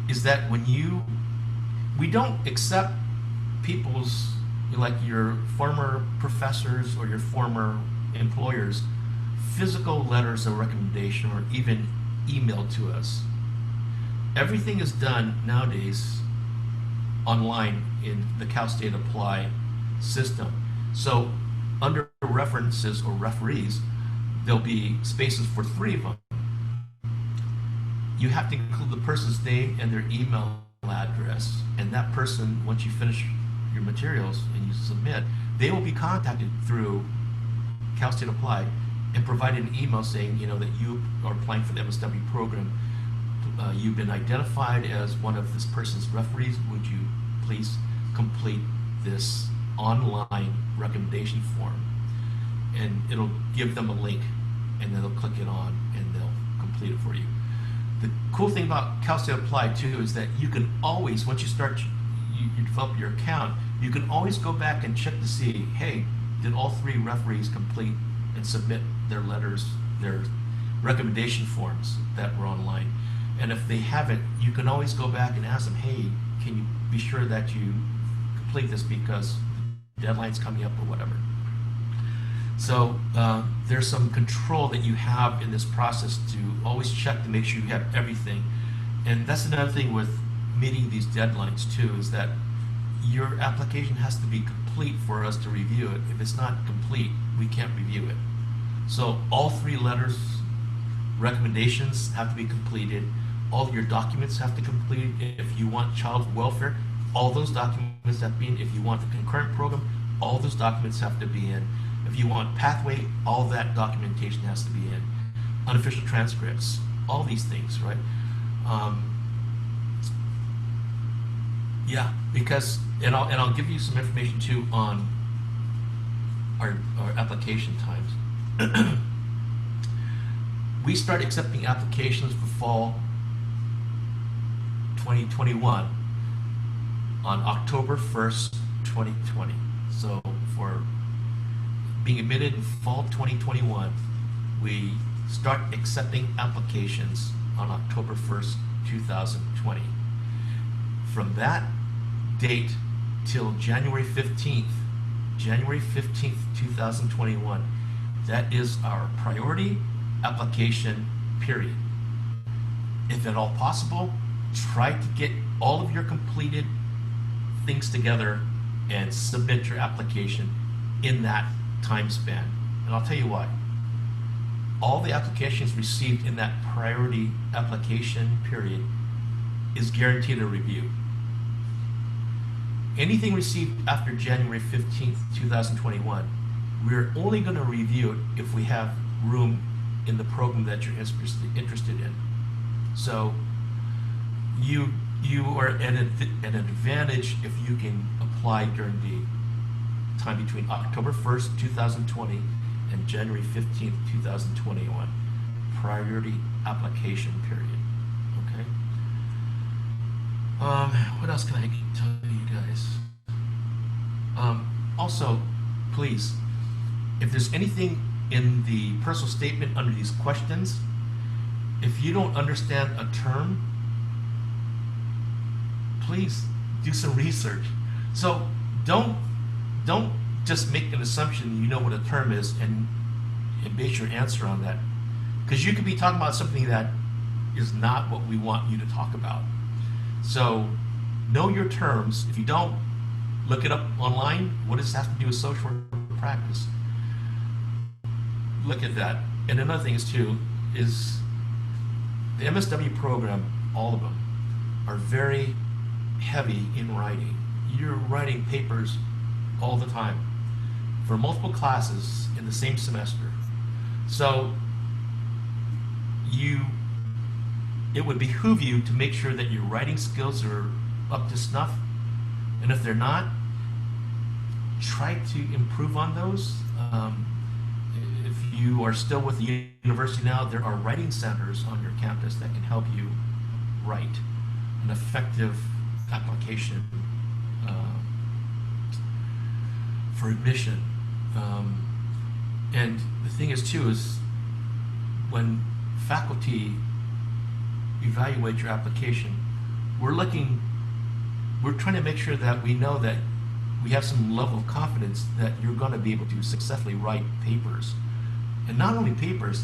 is that we don't accept people's, like your former professors or your former employers, physical letters of recommendation or even email to us. Everything is done nowadays online in the Cal State Apply system. So under references or referees, there'll be spaces for 3 of them. You have to include the person's name and their email address, and that person, once you finish your materials and you submit, they will be contacted through Cal State Apply and provide an email saying, that you are applying for the MSW program. You've been identified as one of this person's referees. Would you please complete this online recommendation form? And it'll give them a link and then they'll click it on and they'll complete it for you. The cool thing about Cal State Applied too is that you can always, once you start, you develop your account, you can always go back and check to see, hey, did all 3 referees complete and submit their letters, their recommendation forms that were online? And if they haven't, you can always go back and ask them, hey, can you be sure that you complete this because the deadline's coming up or whatever. So there's some control that you have in this process to always check to make sure you have everything. And that's another thing with meeting these deadlines too, is that your application has to be complete for us to review it. If it's not complete, we can't review it. So all 3 letters, recommendations have to be completed. All of your documents have to complete. If you want child welfare, all those documents have to be in. If you want the concurrent program, all those documents have to be in. If you want pathway, all that documentation has to be in. Unofficial transcripts, all these things, right? Yeah, because, and I'll give you some information too on our application times. We start accepting applications for fall 2021 on October 1st, 2020. So for being admitted in fall 2021, we start accepting applications on October 1st, 2020. From that date till January 15th, 2021, that is our priority application period. If at all possible, try to get all of your completed things together and submit your application in that time span. And I'll tell you why. All the applications received in that priority application period is guaranteed a review. Anything received after January 15th, 2021, we're only going to review it if we have room in the program that you're interested in. So you are at an advantage if you can apply during the time between October 1st, 2020 and January 15th, 2021. Priority application period. Okay? What else can I tell you guys? Also, please, if there's anything in the personal statement under these questions, if you don't understand a term, please do some research. So don't just make an assumption you know what a term is and base your answer on that, because you could be talking about something that is not what we want you to talk about. So know your terms. If you don't, look it up online. What does this have to do with social work practice? Look at that. And another thing is too, is the MSW program, all of them, are very heavy in writing. You're writing papers all the time for multiple classes in the same semester. So it would behoove you to make sure that your writing skills are up to snuff. And if they're not, try to improve on those. If you are still with the university now, there are writing centers on your campus that can help you write an effective application for admission. And the thing is too, is when faculty evaluate your application, we're trying to make sure that we know that we have some level of confidence that you're going to be able to successfully write papers. And not only papers,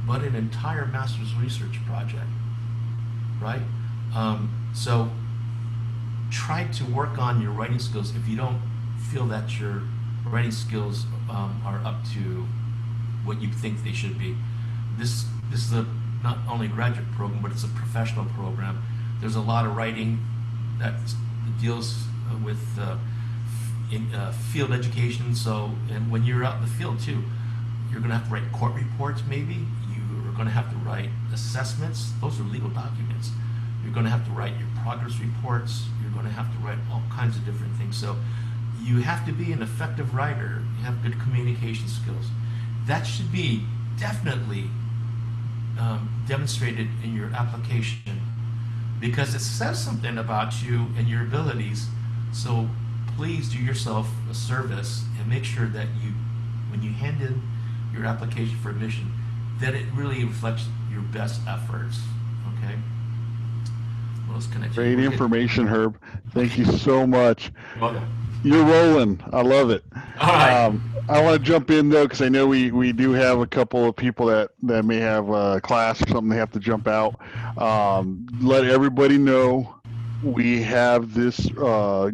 but an entire master's research project, right? So try to work on your writing skills if you don't feel that your writing skills are up to what you think they should be. This is not only a graduate program, but it's a professional program. There's a lot of writing that deals with field education. So, and when you're out in the field too, you're going to have to write court reports maybe. You're going to have to write assessments. Those are legal documents. You're going to have to write your progress reports. You're going to have to write all kinds of different things. So you have to be an effective writer. You have good communication skills. That should be definitely demonstrate it in your application, because it says something about you and your abilities. So please do yourself a service and make sure that you, when you hand in your application for admission, that it really reflects your best efforts. Okay. What else can I do? Great information, Herb. Thank you so much. Okay. You're rolling. I love it. All right. I want to jump in though, because I know we do have a couple of people that may have a class or something they have to jump out. Let everybody know we have this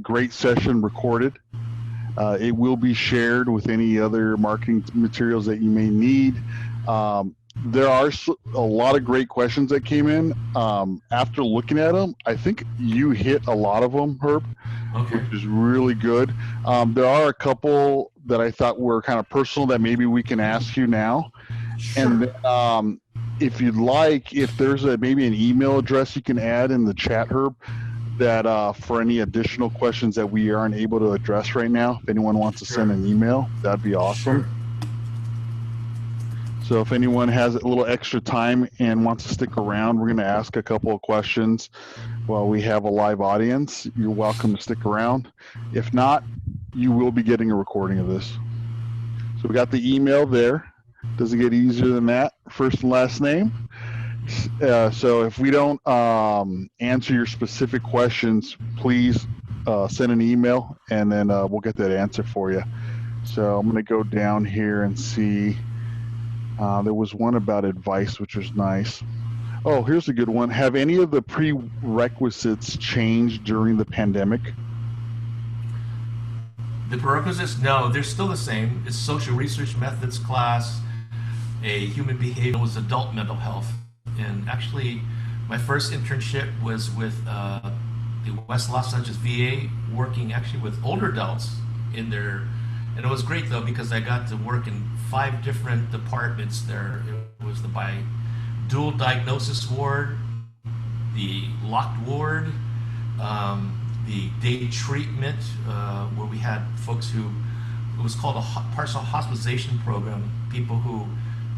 great session recorded. It will be shared with any other marketing materials that you may need. There are a lot of great questions that came in. After looking at them, I think you hit a lot of them, Herb. Okay. Which is really good. There are a couple that I thought were kind of personal that maybe we can ask you now. Sure. And then, if you'd like, if there's maybe an email address you can add in the chat, Herb, that for any additional questions that we aren't able to address right now, if anyone wants to send an email, that'd be awesome. Sure. So if anyone has a little extra time and wants to stick around, we're going to ask a couple of questions while we have a live audience. You're welcome to stick around. If not, you will be getting a recording of this. So we got the email there. Doesn't get easier than that. First and last name. So if we don't answer your specific questions, please send an email, and then we'll get that answer for you. So I'm going to go down here and see. There was one about advice, which was nice. Oh, here's a good one. Have any of the prerequisites changed during the pandemic? The prerequisites, no, they're still the same. It's social research methods class, a human behavior, was adult mental health. And actually, my first internship was with the West Los Angeles VA, working actually with older adults in their, and it was great though, because I got to work in 5 different departments there. It was the dual diagnosis ward, the locked ward, the day treatment, where we had folks who, it was called a partial hospitalization program, people who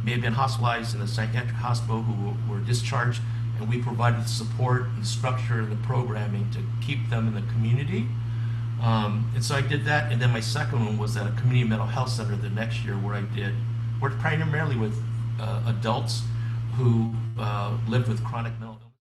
may have been hospitalized in a psychiatric hospital who were discharged, and we provided the support and the structure and the programming to keep them in the community. And so I did that, and then my second one was at a community mental health center the next year, where I worked primarily with adults who lived with chronic mental